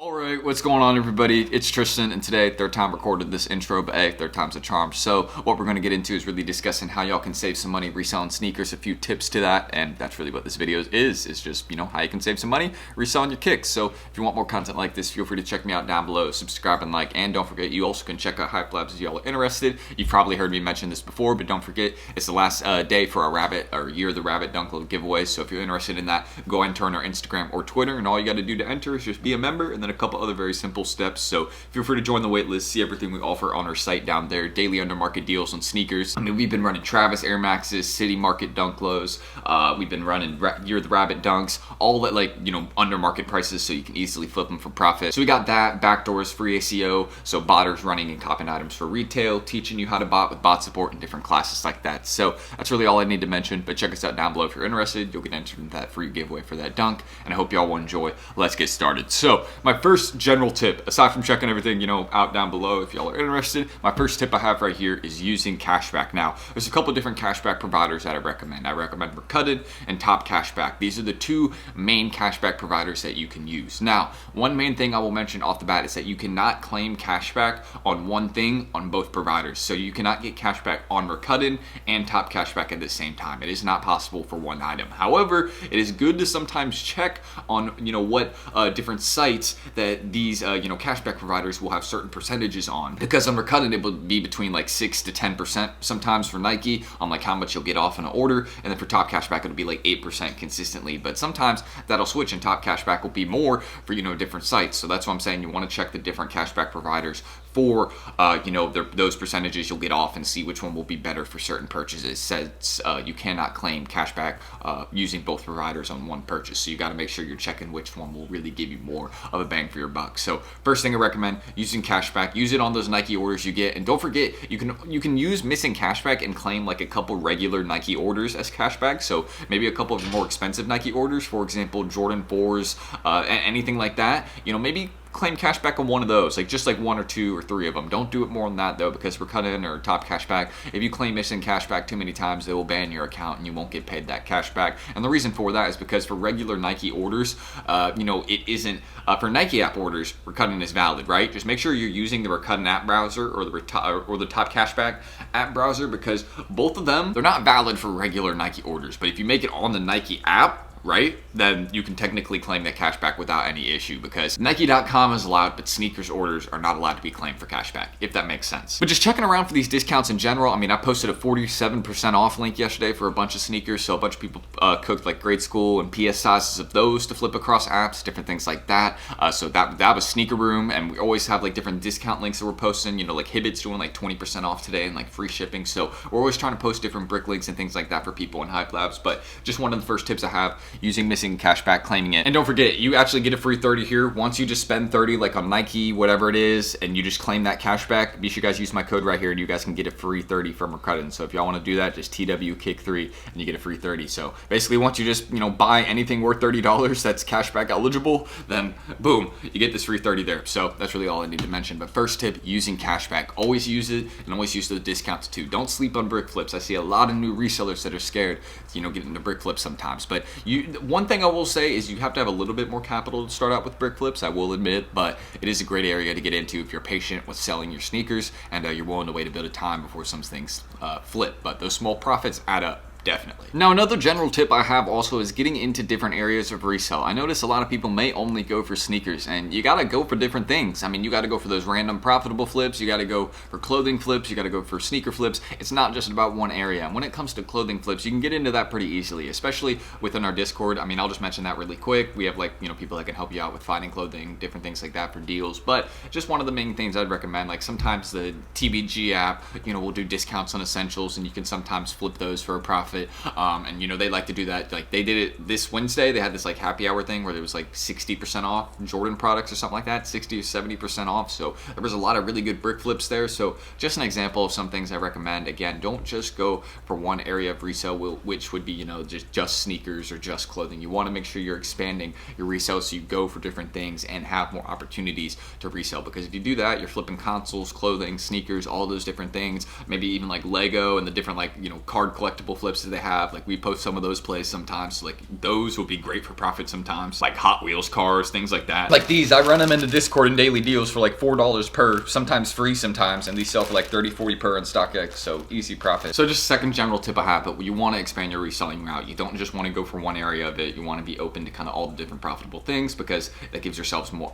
Alright, what's going on everybody? It's Tristan, and today, third time recorded this intro, but hey, third time's a charm. So what we're going to get into is really discussing how y'all can save some money reselling sneakers, a few tips to that, and that's really what this video is. It's just, how you can save some money reselling your kicks. So if you want more content like this, feel free to check me out down below, subscribe and like, and don't forget, you also can check out Hype Labs if y'all are interested. You've probably heard me mention this before, but don't forget, it's the last day for our Year of the Rabbit Dunk Load giveaway. So if you're interested in that, go enter on our Instagram or Twitter, and all you got to do to enter is just be a member, and then a couple other very simple steps. So feel free to join the waitlist, see everything we offer on our site down there, daily under market deals on sneakers. I mean, we've been running Travis Air Maxes, City Market Dunk Lows, we've been running Year of the Rabbit Dunks, all at under market prices so you can easily flip them for profit. So we got that, backdoors, free ACO, so botters running and copping items for retail, teaching you how to bot with bot support and different classes like that. So that's really all I need to mention, but check us out down below if you're interested. You'll get entered into that free giveaway for that dunk, and I hope y'all will enjoy. Let's get started. So my first general tip, aside from checking everything out down below if y'all are interested, my first tip I have right here is using Cashback. Now there's a couple different cashback providers that I recommend Recutted and Top Cashback. These are the two main cashback providers that you can use. Now one main thing I will mention off the bat is that you cannot claim cashback on one thing on both providers. So you cannot get cashback on Recutted and Top Cashback at the same time. It is not possible for one item. However, it is good to sometimes check on what different sites that these cashback providers will have certain percentages on, because on Recutted it will be between like 6 to 10% sometimes for Nike on like how much you'll get off an order, and then for Top Cashback it'll be like 8% consistently, but sometimes that'll switch and Top Cashback will be more for different sites. So that's why I'm saying you want to check the different cashback providers for those percentages you'll get off, and see which one will be better for certain purchases, since you cannot claim cashback using both providers on one purchase. So you got to make sure you're checking which one will really give you more of a bang for your buck. So first thing I recommend, using cashback. Use it on those Nike orders you get, and don't forget, you can use missing cashback and claim like a couple regular Nike orders as cashback. So maybe a couple of more expensive Nike orders, for example Jordan 4s, anything like that, maybe claim cashback on one of those, just one or two or three of them. Don't do it more than that though, because Recutted or Top Cashback, if you claim missing cashback too many times, they will ban your account and you won't get paid that cashback. And the reason for that is because for regular Nike orders, it isn't for Nike app orders, Recutted is valid, right? Just make sure you're using the Recutted app browser or the Top Cashback app browser, because both of them, they're not valid for regular Nike orders. But if you make it on the Nike app, right, then you can technically claim that cashback without any issue, because Nike.com is allowed, but sneakers orders are not allowed to be claimed for cashback, if that makes sense. But just checking around for these discounts in general, I mean, I posted a 47% off link yesterday for a bunch of sneakers, so a bunch of people cooked like grade school and PS sizes of those to flip across apps, different things like that. So that was Sneaker Room, and we always have like different discount links that we're posting, like Hibbit's doing like 20% off today and like free shipping. So we're always trying to post different brick links and things like that for people in Hype Labs. But just one of the first tips I have, using missing cashback, claiming it. And don't forget, you actually get a free 30 here. Once you just spend 30 like on Nike, whatever it is, and you just claim that cashback, be sure you guys use my code right here and you guys can get a free 30 from Recutted. So if y'all want to do that, just TWKick3 and you get a free 30. So basically, once you just buy anything worth $30 that's cashback eligible, then boom, you get this free 30 there. So that's really all I need to mention. But first tip, using cashback. Always use it, and always use those discounts too. Don't sleep on brick flips. I see a lot of new resellers that are scared get into brick flips sometimes. But one thing I will say is you have to have a little bit more capital to start out with brick flips, I will admit, but it is a great area to get into if you're patient with selling your sneakers and you're willing to wait a bit of time before some things flip. But those small profits add up. Definitely. Now, another general tip I have also is getting into different areas of resale. I notice a lot of people may only go for sneakers, and you gotta go for different things. I mean, you gotta go for those random profitable flips, you gotta go for clothing flips, you gotta go for sneaker flips. It's not just about one area. And when it comes to clothing flips, you can get into that pretty easily, especially within our Discord. I mean, I'll just mention that really quick. We have people that can help you out with finding clothing, different things like that for deals. But just one of the main things I'd recommend, like sometimes the TBG app, will do discounts on essentials, and you can sometimes flip those for a profit. And they like to do that. Like they did it this Wednesday. They had this like happy hour thing where there was like 60% off Jordan products or something like that, 60 to 70% off. So there was a lot of really good brick flips there. So just an example of some things I recommend. Again, don't just go for one area of resale, which would be just sneakers or just clothing. You want to make sure you're expanding your resale, so you go for different things and have more opportunities to resell. Because if you do that, you're flipping consoles, clothing, sneakers, all those different things. Maybe even like Lego and the different card collectible flips that they have. Like we post some of those plays sometimes. So, like those will be great for profit sometimes. Like Hot Wheels cars, things like that. Like these, I run them into Discord in daily deals for like $4 per, sometimes free sometimes, and these sell for like 30, 40 per on StockX, so easy profit. So just a second general tip I have, but you want to expand your reselling route. You don't just want to go for one area of it. You want to be open to kind of all the different profitable things, because that gives yourself more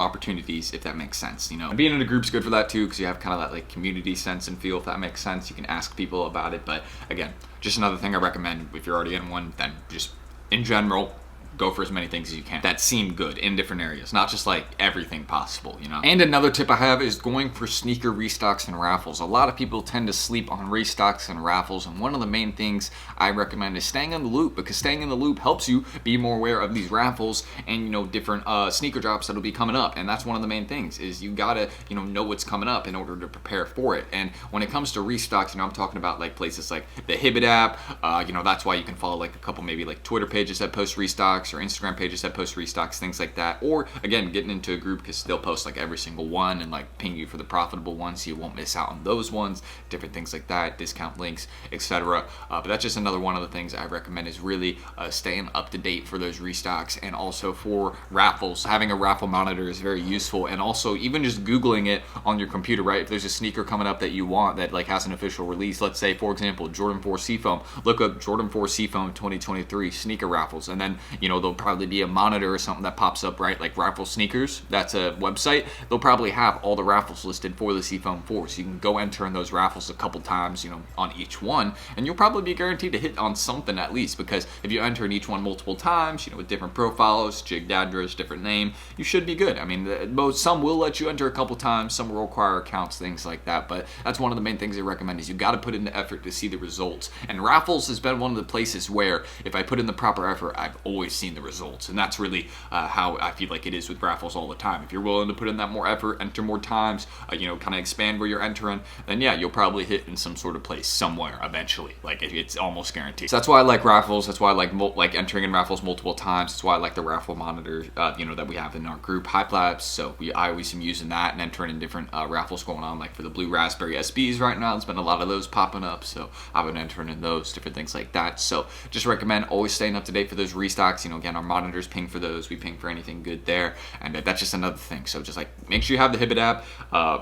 opportunities, if that makes sense. You know, and being in a group's good for that too, because you have kind of that like community sense and feel, if that makes sense. You can ask people about it, but again, just another thing I recommend. If you're already in one, then just in general, go for as many things as you can that seem good in different areas, not just like everything possible, you know. And another tip I have is going for sneaker restocks and raffles. A lot of people tend to sleep on restocks and raffles, and one of the main things I recommend is staying in the loop, because staying in the loop helps you be more aware of these raffles and, you know, different sneaker drops that'll be coming up. And that's one of the main things, is you gotta, you know what's coming up in order to prepare for it. And when it comes to restocks, you know, I'm talking about like places like the Hibbit app. You know, that's why you can follow like a couple maybe like Twitter pages that post restocks, or Instagram pages that post restocks, things like that. Or again, getting into a group, because they'll post like every single one and like ping you for the profitable ones, so you won't miss out on those ones, different things like that, discount links, etc. But that's just another one of the things I recommend, is really staying up to date for those restocks. And also for raffles, having a raffle monitor is very useful. And also even just Googling it on your computer, right? If there's a sneaker coming up that you want that like has an official release, let's say for example Jordan 4 Seafoam, look up Jordan 4 Seafoam 2023 sneaker raffles, and then, you know, there'll probably be a monitor or something that pops up, right? Like Raffle Sneakers, that's a website. They'll probably have all the raffles listed for the Seafoam 4, so you can go enter in those raffles a couple times, you know, on each one, and you'll probably be guaranteed to hit on something at least, because if you enter in each one multiple times, you know, with different profiles, jigged address, different name, you should be good. I mean, some will let you enter a couple times, some will require accounts, things like that, but that's one of the main things I recommend, is you got to put in the effort to see the results. And raffles has been one of the places where if I put in the proper effort, I've always seen the results. And that's really how I feel like it is with raffles all the time. If you're willing to put in that more effort, enter more times, you know, kind of expand where you're entering, then yeah, you'll probably hit in some sort of place somewhere eventually. Like it's almost guaranteed. So that's why I like raffles. That's why I like entering in raffles multiple times. That's why I like the raffle monitor, you know, that we have in our group, Hype Labs. So I always am using that and entering in different raffles going on, like for the blue raspberry SBs right now. There's been a lot of those popping up, so I've been entering in those, different things like that. So just recommend always staying up to date for those restocks. You know, again, our monitors ping for those. We ping for anything good there, and that's just another thing. So just like make sure you have the Hibbit app,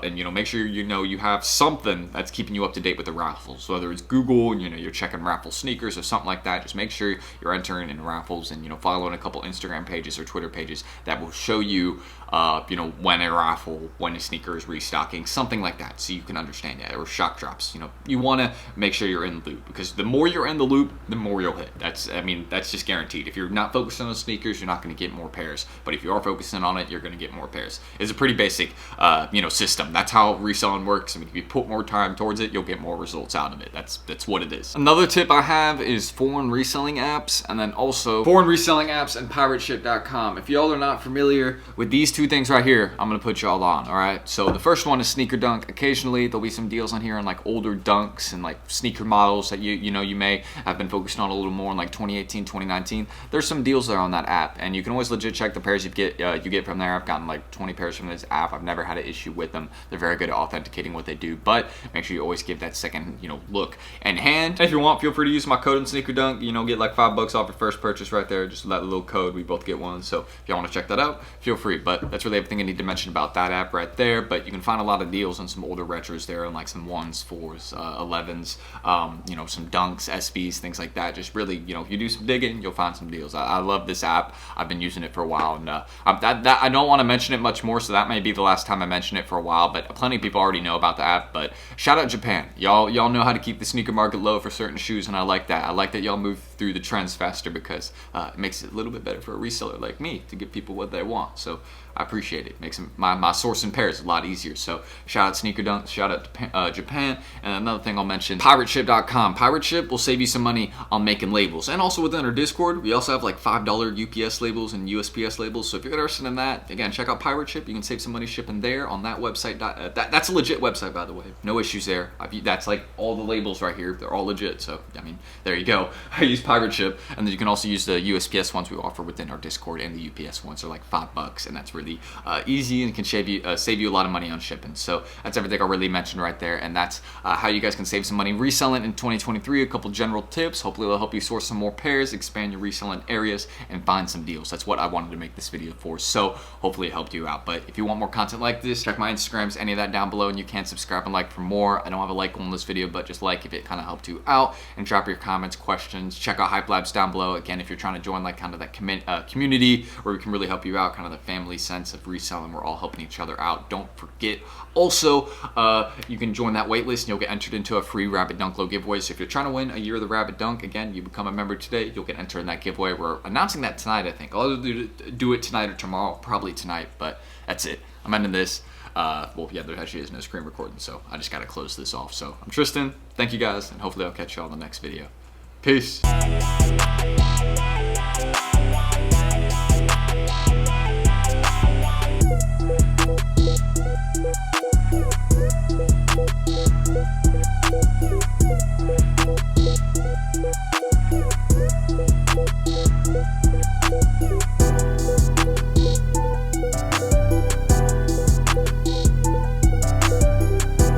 and you know, make sure you have something that's keeping you up to date with the raffles. So whether it's Google, you know, you're checking raffle sneakers or something like that, just make sure you're entering in raffles, and you know, following a couple Instagram pages or Twitter pages that will show you, you know, when a raffle, when a sneaker is restocking, something like that, so you can understand that. Or shock drops. You know, you want to make sure you're in the loop, because the more you're in the loop, the more you'll hit. That's just guaranteed. If you're not focusing on sneakers, you're not going to get more pairs. But if you are focusing on it, you're going to get more pairs. It's a pretty basic, you know, system. That's how reselling works. I mean, if you put more time towards it, you'll get more results out of it. That's what it is. Another tip I have is foreign reselling apps, and then also foreign reselling apps and pirateship.com. If y'all are not familiar with these two things right here, I'm going to put y'all on, all right? So the first one is Sneaker Dunk. Occasionally, there'll be some deals on here on like older dunks and like sneaker models that you know you may have been focused on a little more in like 2018, 2019. There's some deals there on that app, and you can always legit check the pairs you get from there. I've gotten like 20 pairs from this app. I've never had an issue with them. They're very good at authenticating what they do, but make sure you always give that second, you know, look and hand. And if you want, feel free to use my code in Sneaker Dunk. You know, get like $5 off your first purchase right there. Just that little code. We both get one. So if y'all want to check that out, feel free. But that's really everything I need to mention about that app right there. But you can find a lot of deals on some older retros there, and like some 1s, 4s, 11s, you know, some dunks, SBs, things like that. Just really, you know, if you do some digging, you'll find some deals. I love this app. I've been using it for a while, and I don't want to mention it much more, so that may be the last time I mention it for a while, but plenty of people already know about the app. But shout out Japan. Y'all know how to keep the sneaker market low for certain shoes, and I like that. I like that y'all move through the trends faster, because it makes it a little bit better for a reseller like me to give people what they want. So I appreciate it. Makes my sourcing pairs a lot easier. So shout out Sneaker Dunk, shout out Japan. And another thing I'll mention, pirateship.com. Pirateship will save you some money on making labels. And also within our Discord, we also have like $5 UPS labels and USPS labels. So if you're interested in that, again, check out Pirate Ship. You can save some money shipping there on that website. That's a legit website, by the way. No issues there. That's like all the labels right here. They're all legit. So, I mean, there you go. I use Pirate Ship. And then you can also use the USPS ones we offer within our Discord, and the UPS ones are like $5. And that's really easy and can save you a lot of money on shipping. So that's everything I really mentioned right there. And that's how you guys can save some money reselling in 2023. A couple general tips. Hopefully it'll help you source some more pairs, expand your reselling areas, and find some deals. That's what I wanted to make this video for. So hopefully it helped you out. But if you want more content like this, check my Instagrams, any of that down below, and you can subscribe and like for more. I don't have a like on this video, but just like if it kind of helped you out, and drop your comments, questions. Check out Hype Labs down below. Again, if you're trying to join like kind of that community where we can really help you out, kind of the family sense of reselling. We're all helping each other out. Don't forget also, you can join that waitlist and you'll get entered into a free Rabbit Dunk Low giveaway. So if you're trying to win a year of the Rabbit Dunk, again, you become a member today, you'll get entered in that giveaway. We're announcing that tonight, I think. I'll either do it tonight or tomorrow, probably tonight, but that's it. I'm ending this. Well, yeah, there actually is no screen recording, so I just got to close this off. So I'm Tristan. Thank you guys, and hopefully I'll catch you all in the next video. Peace.